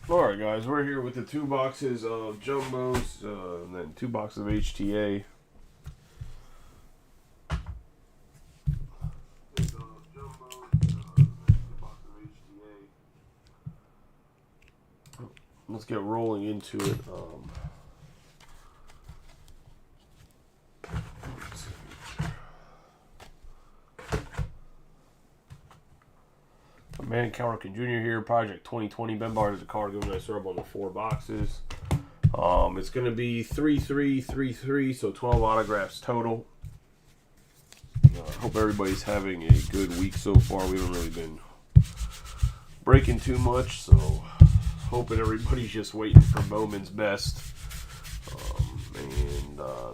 Alright guys, we're here with the 2 boxes of Jumbos, and then 2 boxes of HTA. Let's get rolling into it. Man Cowerkin Jr. here, Project 2020. Ben Bard is a card, give a nice rub on the 4 boxes. It's going to be 3-3-3-3, so 12 autographs total. I hope everybody's having a good week so far. We haven't really been breaking too much, so hoping everybody's just waiting for Bowman's best.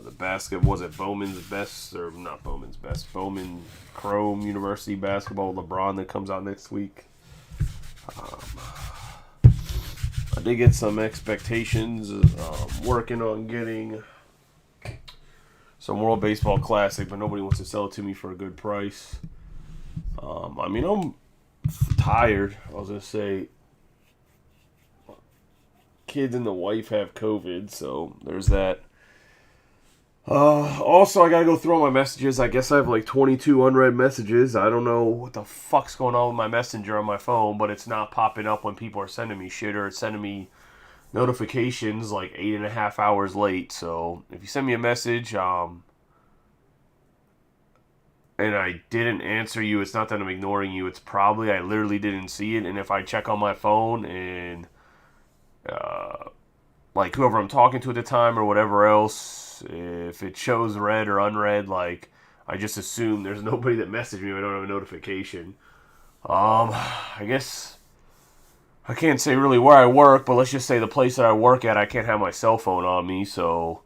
The basket, was it Bowman's best, or not Bowman's best, Bowman Chrome University Basketball LeBron that comes out next week. I did get some expectations, working on getting some World Baseball Classic, but nobody wants to sell it to me for a good price. I'm tired. I was going to say, kids and the wife have COVID, so there's that. Also, I gotta go through all my messages. I guess I have like 22 unread messages. I don't know what the fuck's going on with my messenger on my phone, but it's not popping up when people are sending me shit, or it's sending me notifications like 8.5 hours late. So if you send me a message, and I didn't answer you, it's not that I'm ignoring you. It's probably I literally didn't see it. And if I check on my phone and like whoever I'm talking to at the time or whatever else, if it shows read or unread, like I just assume there's nobody that messaged me. I don't have a notification. I guess I can't say really where I work, but let's just say the place that I work at, I can't have my cell phone on me. So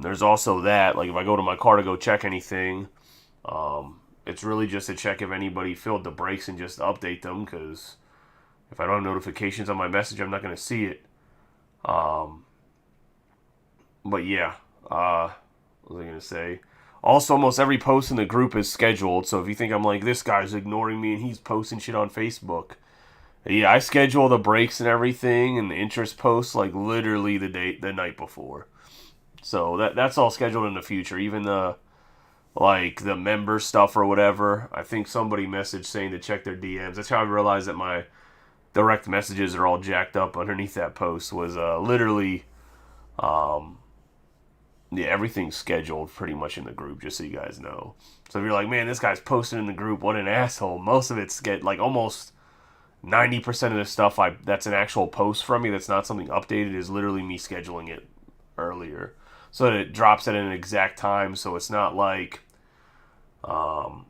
there's also that. Like if I go to my car to go check anything, it's really just to check if anybody filled the breaks and just update them, because if I don't have notifications on my message, I'm not going to see it. But yeah, what was I going to say? Also, almost every post in the group is scheduled, so if you think I'm like, this guy's ignoring me and he's posting shit on Facebook, yeah, I schedule the breaks and everything and the interest posts like literally the night before. So that's all scheduled in the future, even the member stuff or whatever. I think somebody messaged saying to check their DMs. That's how I realized that my direct messages are all jacked up underneath that post, was literally yeah, everything's scheduled pretty much in the group, just so you guys know. So if you're like, man, this guy's posting in the group, what an asshole, most of it's like almost 90% of the stuff that's an actual post from me that's not something updated is literally me scheduling it earlier, so that it drops at an exact time. So it's not like oh,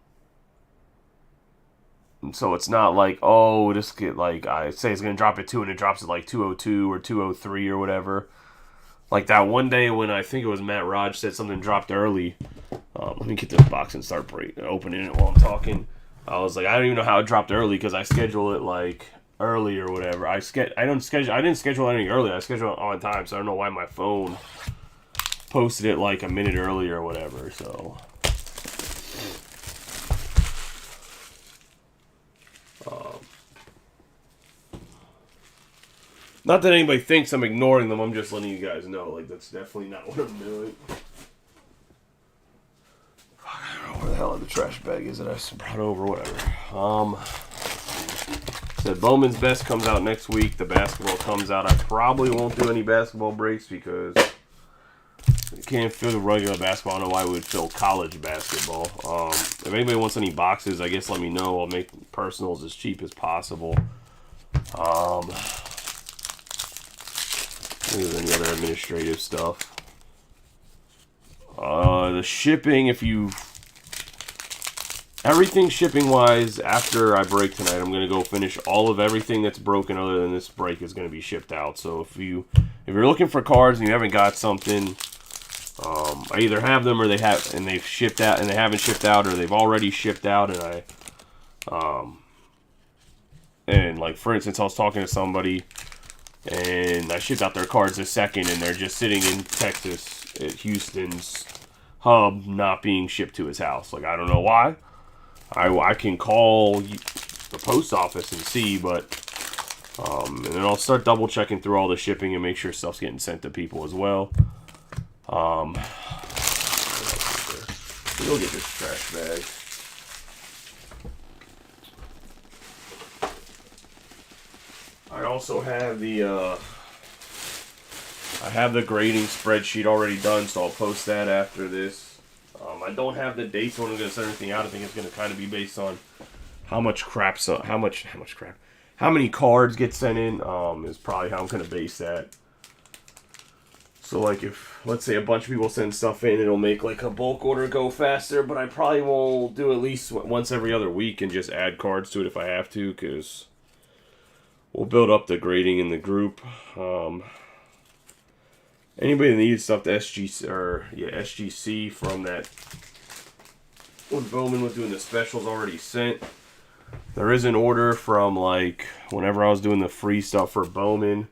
this get like I say it's gonna drop at 2 and it drops at like 2:02 or 2:03 or whatever. Like that one day when I think it was Matt Raj said something dropped early. Let me get this box and start opening it while I'm talking. I was like, I don't even know how it dropped early because I schedule it like early or whatever. I didn't schedule anything early. I schedule it on time, so I don't know why my phone posted it like a minute early or whatever. So not that anybody thinks I'm ignoring them. I'm just letting you guys know. Like, that's definitely not what I'm doing. I don't know where the hell the trash bag is that I brought over. Whatever. Said Bowman's Best comes out next week. The basketball comes out. I probably won't do any basketball breaks because I can't fill the regular basketball. I don't know why we would fill college basketball. If anybody wants any boxes, I guess let me know. I'll make personals as cheap as possible. There's any other administrative stuff. The shipping, everything shipping wise, after I break tonight, I'm gonna go finish all of everything that's broken other than this break is gonna be shipped out. So if you're looking for cards and you haven't got something, I either have them or they've shipped out and they haven't shipped out, or they've already shipped out and like for instance, I was talking to somebody and I shipped out their cards a second, and they're just sitting in Texas at Houston's hub, not being shipped to his house. Like, I don't know why. I can call the post office and see, but And then I'll start double checking through all the shipping and make sure stuff's getting sent to people as well. We'll get this trash bag. I also have the grading spreadsheet already done, so I'll post that after this. I don't have the dates when I'm going to send everything out. I think it's going to kind of be based on how much crap, how many cards get sent in, is probably how I'm going to base that. So, like, if, let's say, a bunch of people send stuff in, it'll make, like, a bulk order go faster, but I probably will do at least once every other week and just add cards to it if I have to, because we'll build up the grading in the group. Anybody that needs stuff to SGC from that, when Bowman was doing the specials, already sent. There is an order from, like, whenever I was doing the free stuff for Bowman,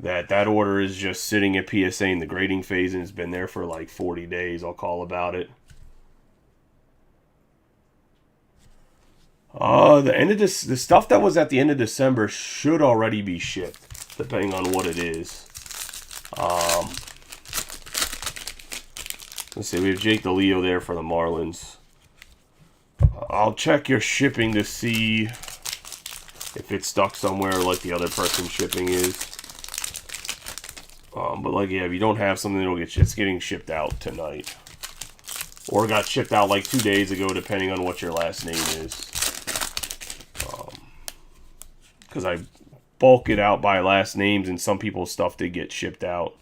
that order is just sitting at PSA in the grading phase, and it's been there for like 40 days. I'll call about it. The stuff that was at the end of December should already be shipped, depending on what it is. Let's see, we have Jake the Leo there for the Marlins. I'll check your shipping to see if it's stuck somewhere like the other person's shipping is. But like, yeah, if you don't have something, it's getting shipped out tonight. Or got shipped out like 2 days ago, depending on what your last name is. Because I bulk it out by last names, and some people's stuff did get shipped out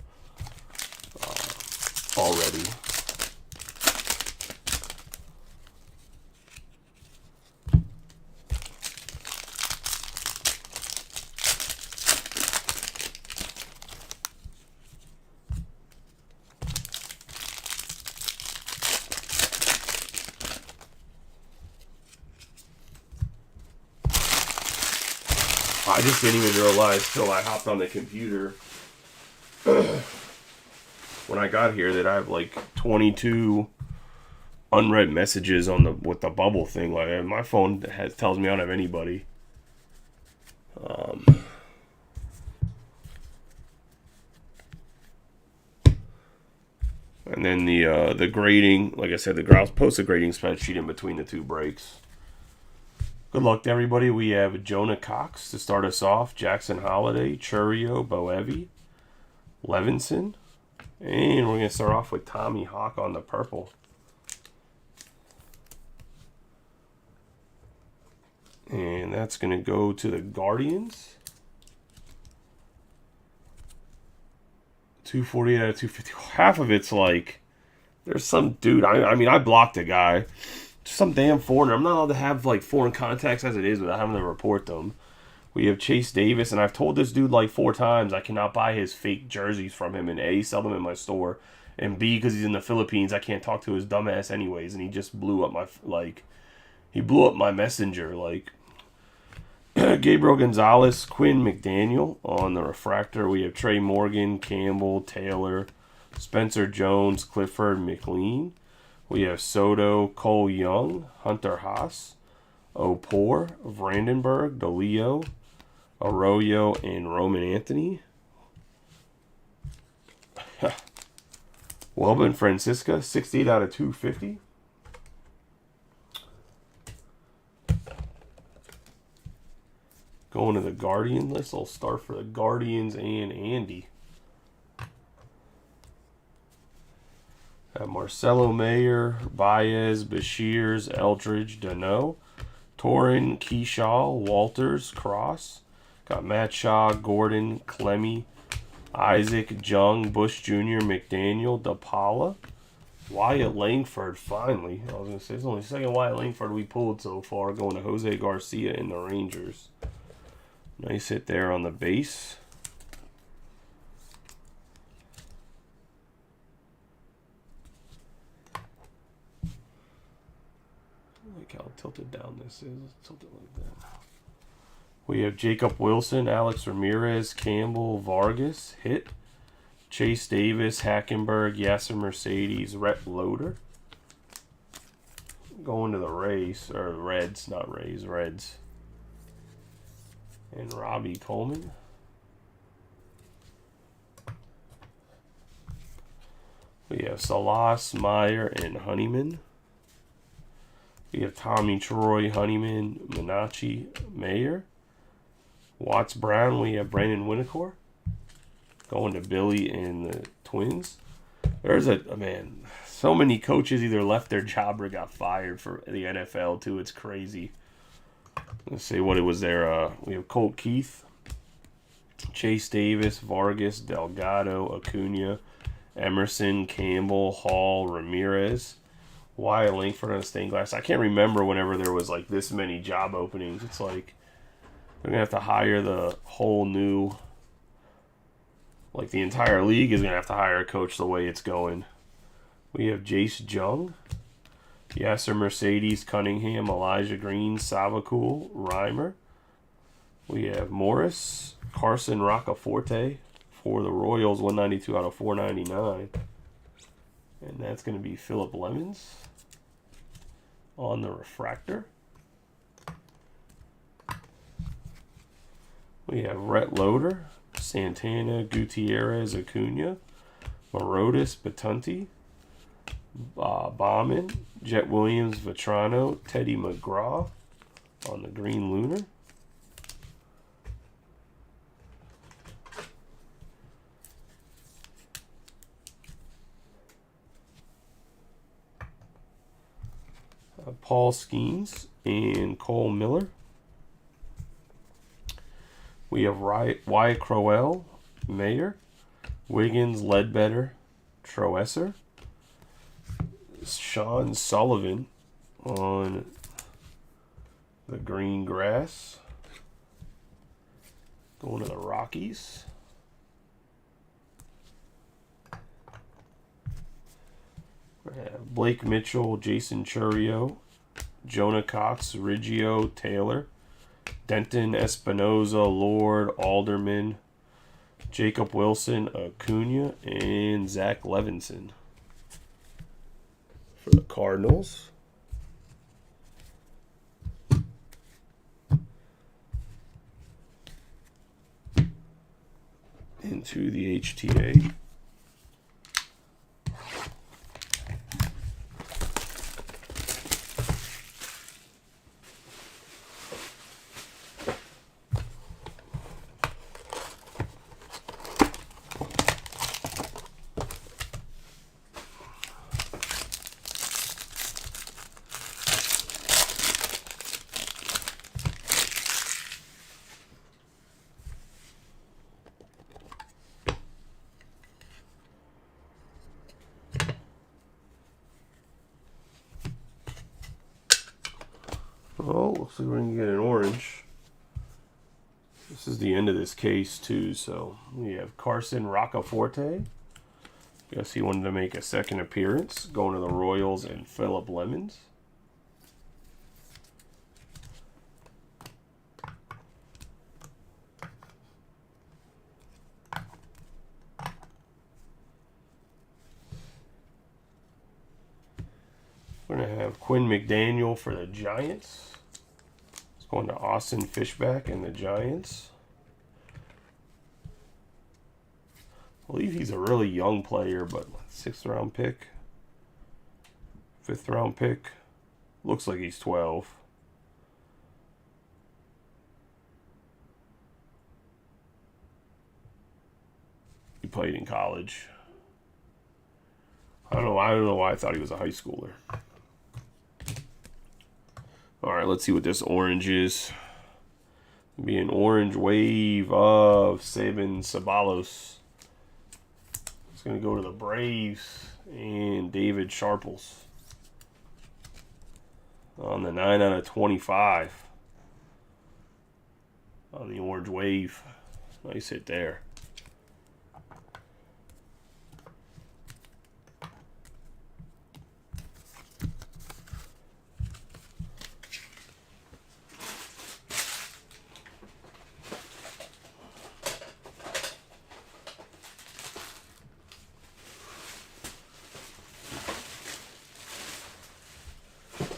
already. I just didn't even realize till I hopped on the computer when I got here that I have like 22 unread messages on with the bubble thing. Like, my phone tells me I don't have anybody. And then the grading, like I said, I'll post a grading spreadsheet in between the two breaks. Good luck to everybody. We have Jonah Cox to start us off, Jackson Holiday, Churio, Boevi, Levinson, and we're going to start off with Tommy Hawk on the purple. And that's going to go to the Guardians. 248 out of 250. Half of it's like, there's some dude, I mean, I blocked a guy. Some damn foreigner. I'm not allowed to have like foreign contacts as it is without having to report them. We have Chase Davis, and I've told this dude like 4 times I cannot buy his fake jerseys from him, and A, sell them in my store, and B, because he's in the Philippines, I can't talk to his dumbass anyways, and he just blew up my messenger. Like, Gabriel Gonzalez, Quinn McDaniel on the refractor. We have Trey Morgan, Campbell, Taylor, Spencer Jones, Clifford, McLean. We have Soto, Cole Young, Hunter Haas, Opor, Vandenberg, DeLeo, Arroyo, and Roman Anthony. Welben Francisca, 68 out of 250. Going to the Guardian list. I'll start for the Guardians and Andy. Marcelo Mayer, Baez, Bashirs, Eldridge, Dano, Torin, Keyshaw, Walters, Cross. Got Matt Shaw, Gordon, Clemmy, Isaac, Jung, Bush Jr., McDaniel, DePaula, Wyatt Langford, finally. I was going to say, it's only the second Wyatt Langford we pulled so far, going to Jose Garcia in the Rangers. Nice hit there on the base. How tilted down this is. Let's tilt it like that. We have Jacob Wilson, Alex Ramirez, Campbell, Vargas, hit. Chase Davis, Hackenberg, Yasser Mercedes, Rhett Loader. Going to the Rays, or Reds, not Rays, Reds. and Robbie Coleman. We have Salas, Meyer, and Honeyman. We have Tommy Troy, Honeyman, Minacci, Mayer. Watts Brown, we have Brandon Winnicor. Going to Billy and the Twins. There's man, so many coaches either left their job or got fired for the NFL too. It's crazy. Let's see what it was there. We have Colt Keith, Chase Davis, Vargas, Delgado, Acuna, Emerson, Campbell, Hall, Ramirez, Wyatt Langford on stained glass. I can't remember whenever there was like this many job openings. It's like they're gonna have to hire the whole new, like the entire league is gonna have to hire a coach the way it's going. We have Jace Jung, Yasser Mercedes, Cunningham, Elijah Green, Savacool, Reimer. We have Morris, Carson Roccaforte for the Royals, 192 out of 499. And that's going to be Phillip Lemons on the refractor. We have Rhett Loader, Santana, Gutierrez, Acuna, Marotis, Batunti, Bauman, Jet Williams, Vetrano, Teddy McGraw on the green lunar. Paul Skeens and Cole Miller. We have Wyatt Crowell, Mayer, Wiggins, Ledbetter, Troesser, Sean Sullivan on the green grass. Going to the Rockies. Blake Mitchell, Jason Churio, Jonah Cox, Riggio, Taylor, Denton, Espinoza, Lord, Alderman, Jacob Wilson, Acuna, and Zach Levinson for the Cardinals. Into the HTA. Oh, looks like we're going to get an orange. This is the end of this case, too. So we have Carson Roccaforte. Guess he wanted to make a second appearance. Going to the Royals and Phillip Lemons. We're going to have Quinn McDaniel for the Giants. It's going to Austin Fishback and the Giants. I believe he's a really young player, but 6th round pick. 5th round pick. Looks like he's 12. He played in college. I don't know why I thought he was a high schooler. All right, let's see what this orange is. It'll be an orange wave of Sabin Sabalos. It's going to go to the Braves and David Sharples on the 9 out of 25 on the orange wave. Nice hit there.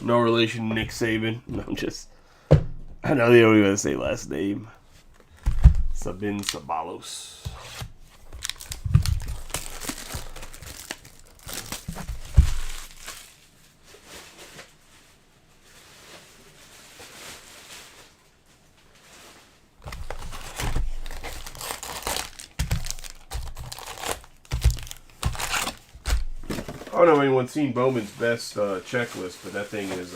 No relation to Nick Saban. No, I know they don't even say last name. Sabin Sabalos. I don't know if anyone's seen Bowman's best checklist, but that thing is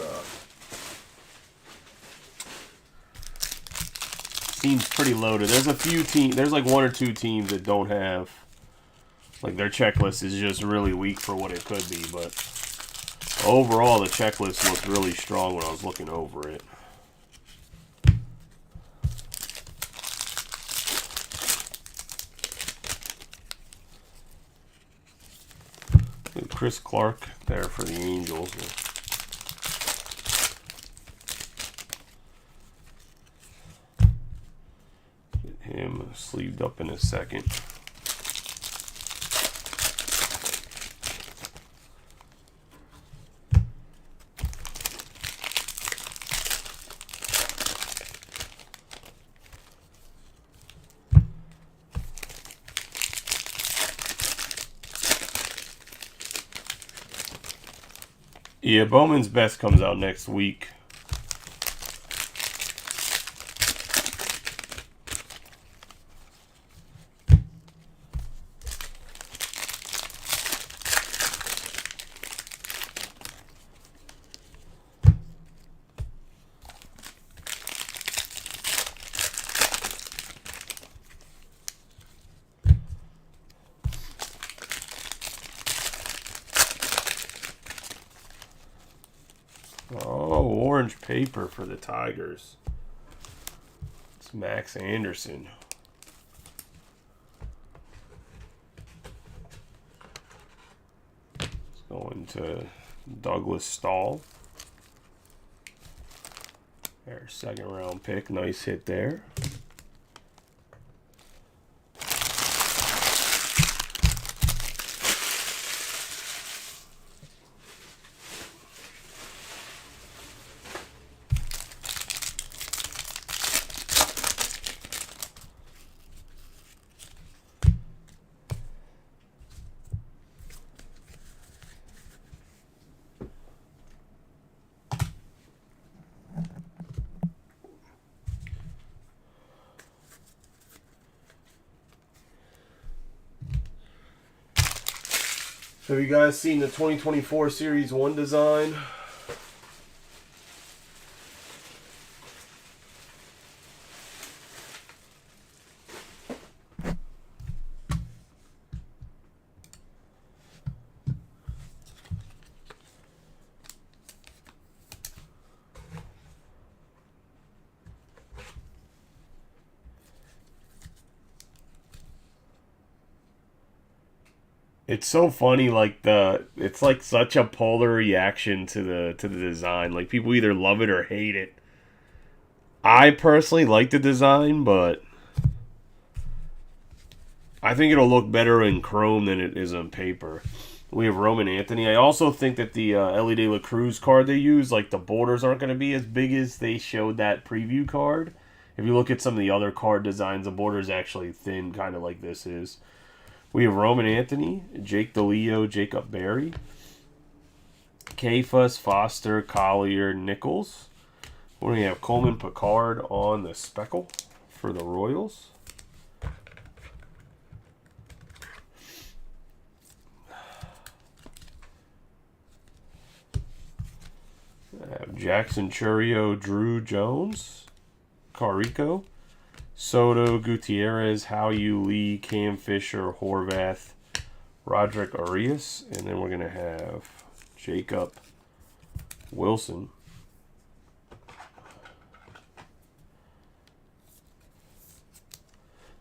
seems pretty loaded. There's a few teams. There's like one or two teams that don't have, like, their checklist is just really weak for what it could be. But overall, the checklist looked really strong when I was looking over it. Chris Clark there for the Angels. Get him sleeved up in a second. Yeah, Bowman's best comes out next week. Oh, orange paper for the Tigers. It's Max Anderson. It's going to Douglas Stahl. Their second round pick. Nice hit there. Have you guys seen the 2024 Series 1 design? It's so funny, like it's like such a polar reaction to the design. Like, people either love it or hate it. I personally like the design, but I think it'll look better in chrome than it is on paper. We have Roman Anthony. I also think that the Elly De La Cruz card they use, like, the borders aren't going to be as big as they showed that preview card. If you look at some of the other card designs, the border's actually thin, kind of like this is. We have Roman Anthony, Jake DeLeo, Jacob Berry, Kefus, Foster, Collier, Nichols. We're going to have Coleman Picard on the speckle for the Royals. Jackson Churio, Drew Jones, Carico, Soto, Gutierrez, Howyu, Lee, Cam Fisher, Horvath, Roderick Arias, and then we're going to have Jacob Wilson.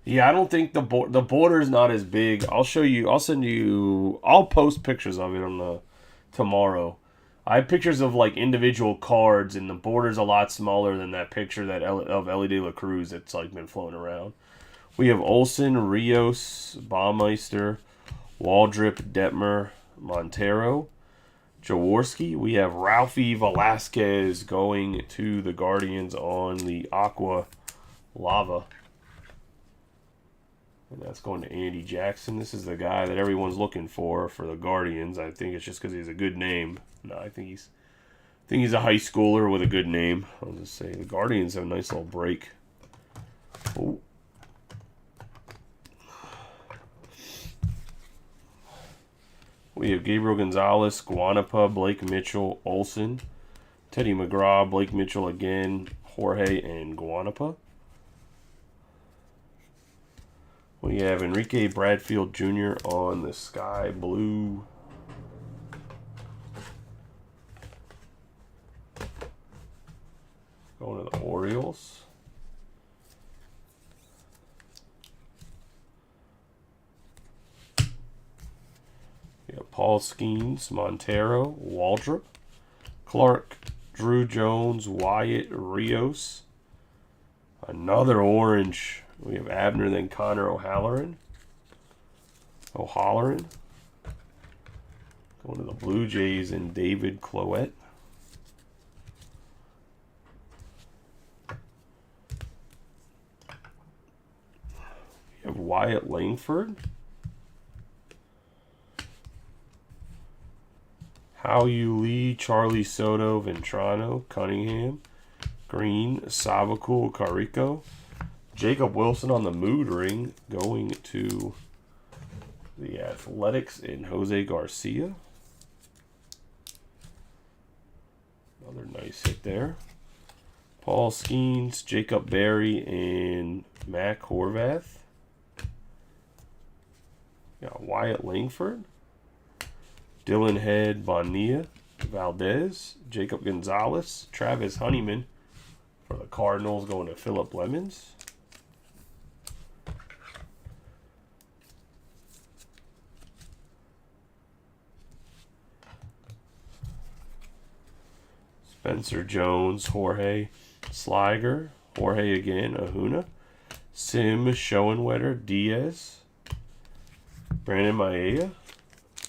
Yeah, I don't think the border's not as big. I'll show you. I'll post pictures of it on the tomorrow. I have pictures of, like, individual cards, and the border's a lot smaller than that picture of Elly De La Cruz that's, like, been floating around. We have Olsen, Rios, Baumeister, Waldrip, Detmer, Montero, Jaworski. We have Ralphie Velasquez going to the Guardians on the Aqua Lava. And that's going to Andy Jackson. This is the guy that everyone's looking for the Guardians. I think it's just because he's a good name. No, I think he's a high schooler with a good name. I'll just say the Guardians have a nice little break. Oh. We have Gabriel Gonzalez, Guanapa, Blake Mitchell, Olsen, Teddy McGraw, Blake Mitchell again, Jorge, and Guanapa. We have Enrique Bradfield Jr. on the sky blue. Going to the Orioles. We have Paul Skeens, Montero, Waldrop, Clark, Drew Jones, Wyatt, Rios. Another orange. We have Abner, then Connor O'Halloran. Going to the Blue Jays and David Cloette. We have Wyatt Langford. Hao-Yu Lee, Charlie Soto, Ventrano, Cunningham, Green, Savakul, Carico. Jacob Wilson on the mood ring going to the Athletics and Jose Garcia. Another nice hit there. Paul Skeens, Jacob Berry, and Mac Horvath. Got Wyatt Langford. Dylan Head, Bonilla, Valdez, Jacob Gonzalez, Travis Honeyman for the Cardinals going to Phillip Lemons. Spencer Jones, Jorge Sliger, Jorge again, Ahuna, Sim Schoenwetter, Diaz, Brandon Maea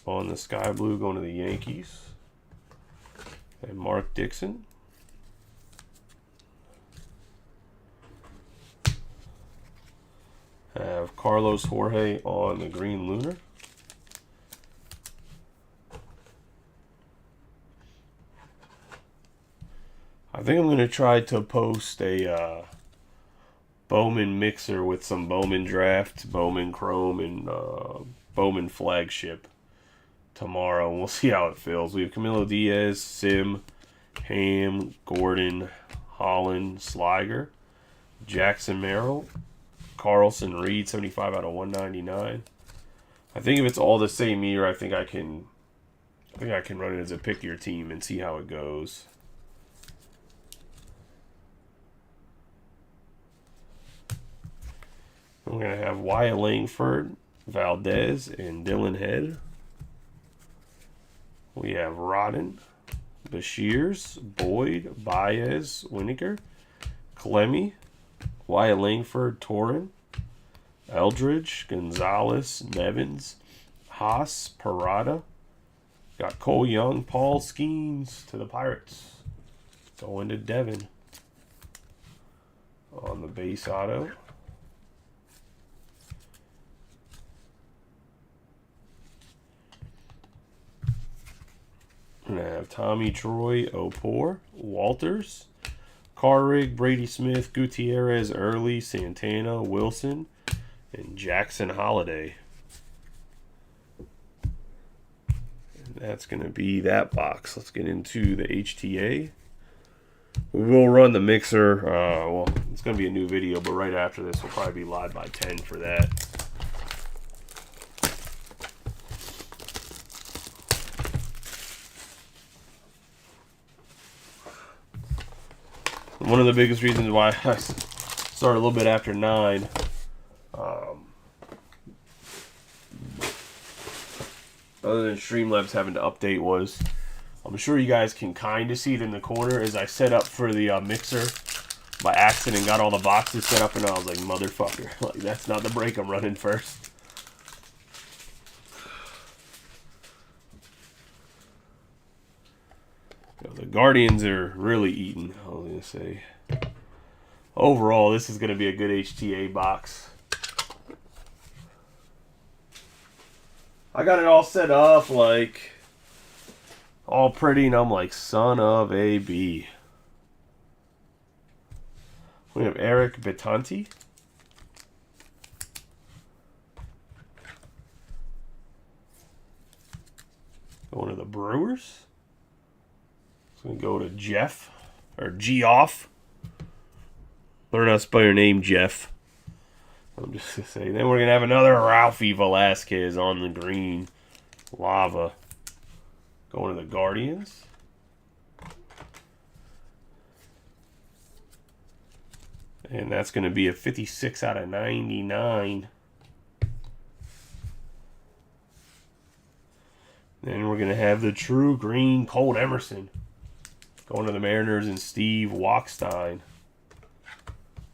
on the sky blue going to the Yankees, and Mark Dixon. Have Carlos Jorge on the green lunar. I think I'm going to try to post a Bowman mixer with some Bowman draft, Bowman Chrome, and Bowman flagship tomorrow. We'll see how it feels. We have Camilo Diaz, Sim, Ham, Gordon, Holland, Sliger, Jackson Merrill, Carlson Reed, 75 out of 199. I think if it's all the same year, I think I can run it as a pick your team and see how it goes. We're going to have Wyatt Langford, Valdez, and Dylan Head. We have Rodden, Bashirs, Boyd, Baez, Winiker, Clemmy, Wyatt Langford, Torin, Eldridge, Gonzalez, Nevins, Haas, Parada. Got Cole Young, Paul Skeens to the Pirates. Going to Devin on the base auto. We're going to have Tommy Troy, Opor, Walters, Carrig, Brady Smith, Gutierrez, Early, Santana, Wilson, and Jackson Holiday. And that's going to be that box. Let's get into the HTA. We will run the mixer. Well, it's going to be a new video, but right after this, we'll probably be live by 10 for that. One of the biggest reasons why I started a little bit after 9, other than Streamlabs having to update, was I'm sure you guys can kind of see it in the corner as I set up for the mixer by accident, got all the boxes set up, and I was like, motherfucker, like that's not the break I'm running first. The Guardians are really eating, I was going to say. Overall, this is going to be a good HTA box. I got it all set up, like, all pretty, and I'm like, son of a B. We have Eric Betanti. Going to the Brewers. It's going to go to Jeff, or Geoff. Learn how to spell your name, Jeff. I'm just going to say. Then we're going to have another Ralphie Velasquez on the green. Lava. Going to the Guardians. And that's going to be a 56 out of 99. Then we're going to have the true green Colt Emerson. Going to the Mariners and Steve Walkstein.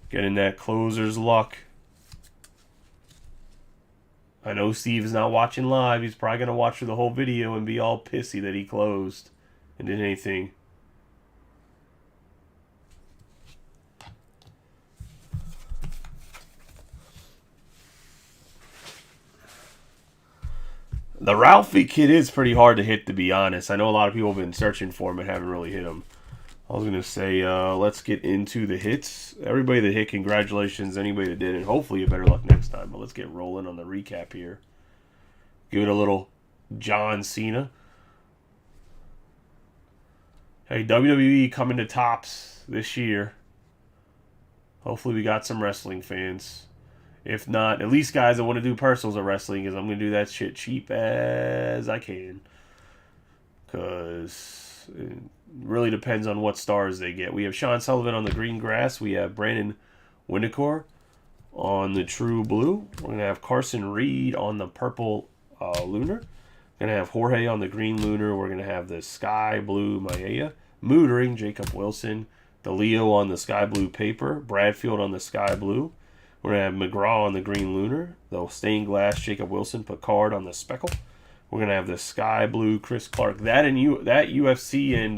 Getting that closer's luck. I know Steve's not watching live. He's probably going to watch through the whole video and be all pissy that he closed and did anything. The Ralphie kid is pretty hard to hit, to be honest. I know a lot of people have been searching for him and haven't really hit him. I was going to say, let's get into the hits. Everybody that hit, congratulations. Anybody that didn't, hopefully you have better luck next time. But let's get rolling on the recap here. Give it a little John Cena. Hey, WWE coming to Tops this year. Hopefully we got some wrestling fans. If not, at least guys that want to do personals of wrestling, because I'm going to do that shit cheap as I can. Because it really depends on what stars they get. We have Sean Sullivan on the green grass. We have Brandon Winokur on the true blue. We're going to have Carson Reed on the purple lunar. We're going to have Jorge on the green lunar. We're going to have the sky blue Maya. Moodering, Jacob Wilson. The Leo on the sky blue paper. Bradfield on the sky blue. We're going to have McGraw on the green lunar. The stained glass Jacob Wilson. Picard on the speckle. We're going to have the sky blue Chris Clark. That UFC and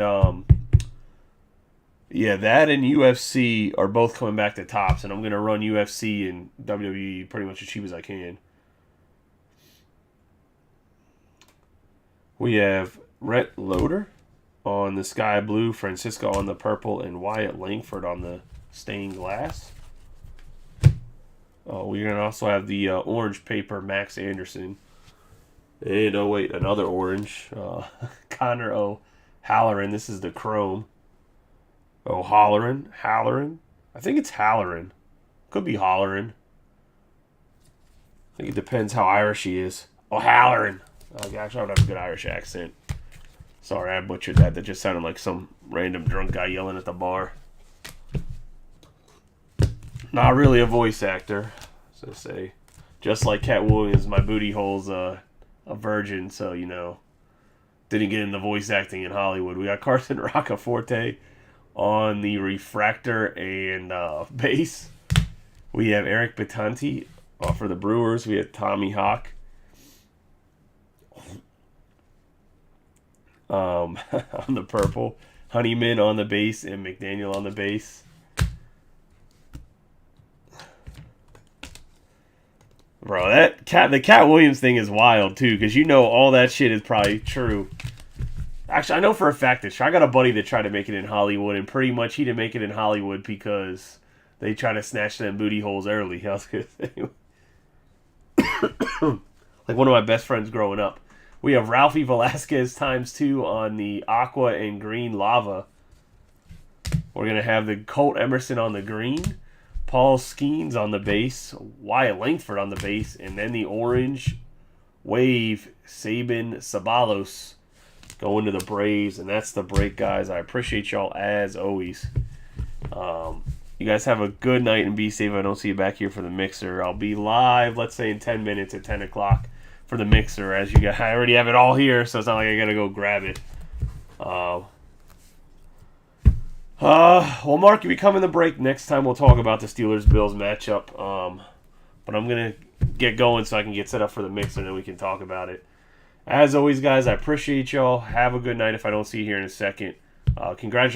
that and UFC are both coming back to Tops, and I'm going to run UFC and WWE pretty much as cheap as I can. We have Rhett Loader on the sky blue, Francisco on the purple, and Wyatt Langford on the stained glass. We're going to also have the orange paper Max Anderson. And, oh wait, another orange. Connor O'Halloran. This is the chrome. Halloran. I think it's Halloran. Could be Holleran. I think it depends how Irish he is. O'Halloran. Actually, I don't have a good Irish accent. Sorry, I butchered that. That just sounded like some random drunk guy yelling at the bar. Not really a voice actor, so to say. Just like Cat Williams, my booty hole's a virgin, so, didn't get into voice acting in Hollywood. We got Carson Roccaforte on the refractor and base. We have Eric Betanti for the Brewers. We have Tommy Hawk on the purple. Honeyman on the base and McDaniel on the base. Bro, the Cat Williams thing is wild, too, because all that shit is probably true. Actually, I know for a fact that I got a buddy that tried to make it in Hollywood, and pretty much he didn't make it in Hollywood because they try to snatch them booty holes early. I was going to say. Like one of my best friends growing up. We have Ralphie Velasquez ×2 on the aqua and green lava. We're going to have the Colt Emerson on the green. Paul Skeens on the base, Wyatt Langford on the base, and then the orange wave, Sabin Sabalos going to the Braves, and that's the break, guys. I appreciate y'all as always. You guys have a good night and be safe. I don't see you back here for the mixer. I'll be live, let's say in 10 minutes at 10 o'clock for the mixer. As you guys, I already have it all here, so it's not like I gotta go grab it. Well, Mark, if you come in the break, next time we'll talk about the Steelers-Bills matchup. But I'm going to get going so I can get set up for the mixer, and then we can talk about it. As always, guys, I appreciate y'all. Have a good night if I don't see you here in a second. Congratulations.